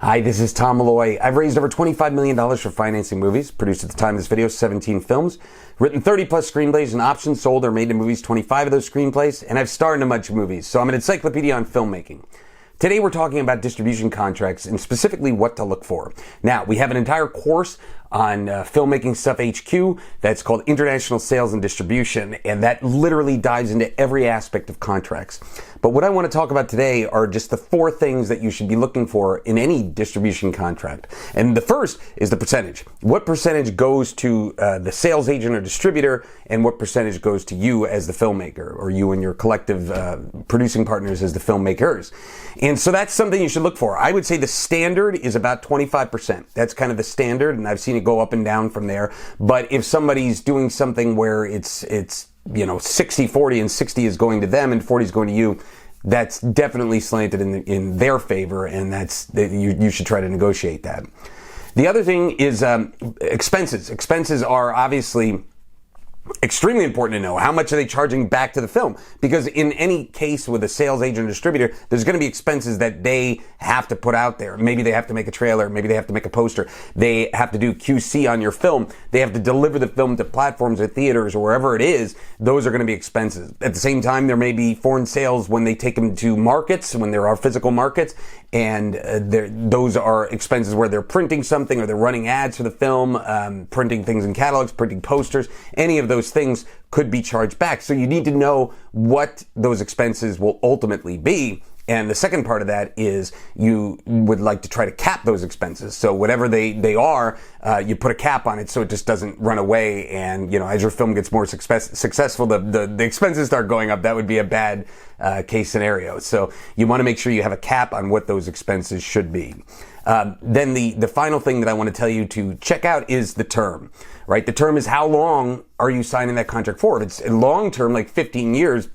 Hi, this is Tom Malloy. I've raised over $25 million for financing movies, produced at the time of this video 17 films, written 30 plus screenplays and options sold or made into movies 25 of those screenplays, and I've starred in a bunch of movies, so I'm an encyclopedia on filmmaking. Today we're talking about distribution contracts and specifically what to look for. Now, we have an entire course on Filmmaking Stuff HQ that's called International Sales and Distribution, and that literally dives into every aspect of contracts. But what I want to talk about today are just the 4 things that you should be looking for in any distribution contract. And the first is the percentage. What percentage goes to the sales agent or distributor, and what percentage goes to you as the filmmaker, or you and your collective producing partners as the filmmakers. And so that's something you should look for. I would say the standard is about 25%. That's kind of the standard, and I've seen it go up and down from there. But if somebody's doing something where it's 60-40 and 60 is going to them and 40 is going to you, that's definitely slanted in their favor, and you should try to negotiate that. The other thing is expenses. Expenses are obviously extremely important to know. How much are they charging back to the film? Because in any case with a sales agent or distributor, there's going to be expenses that they have to put out there. Maybe they have to make a trailer. Maybe they have to make a poster. They have to do QC on your film. They have to deliver the film to platforms or theaters or wherever it is. Those are going to be expenses. At the same time, there may be foreign sales when they take them to markets, when there are physical markets, and those are expenses where they're printing something or they're running ads for the film, printing things in catalogs, printing posters. Any of those things could be charged back. So you need to know what those expenses will ultimately be. And the second part of that is you would like to try to cap those expenses. So whatever they are, you put a cap on it so it just doesn't run away. And, as your film gets more successful, the expenses start going up. That would be a bad case scenario. So you want to make sure you have a cap on what those expenses should be. Then the final thing that I want to tell you to check out is the term, right? The term is how long are you signing that contract for? If it's long term, like 15 years,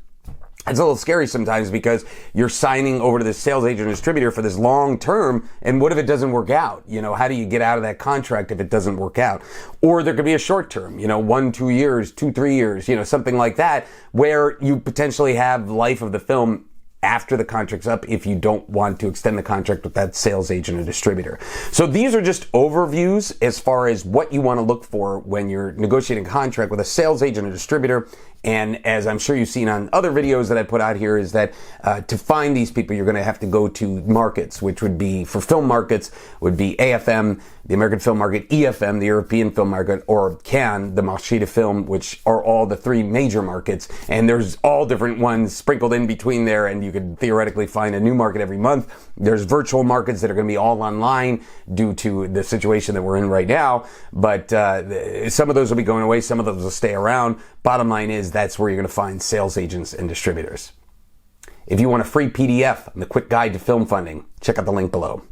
it's a little scary sometimes because you're signing over to the sales agent or distributor for this long term, and what if it doesn't work out? How do you get out of that contract if it doesn't work out? Or there could be a short term, 1-2 years, 2-3 years, something like that, where you potentially have life of the film after the contract's up if you don't want to extend the contract with that sales agent or distributor. So these are just overviews as far as what you want to look for when you're negotiating a contract with a sales agent or distributor. And as I'm sure you've seen on other videos that I put out here, is that to find these people, you're going to have to go to markets, which would be, for film markets, would be AFM, the American Film Market, EFM, the European Film Market, or Cannes, the Marché de Film, which are all the 3 major markets. And there's all different ones sprinkled in between there, and you could theoretically find a new market every month. There's virtual markets that are going to be all online due to the situation that we're in right now. But some of those will be going away, some of those will stay around. Bottom line is that's where you're going to find sales agents and distributors. If you want a free PDF on the quick guide to film funding, check out the link below.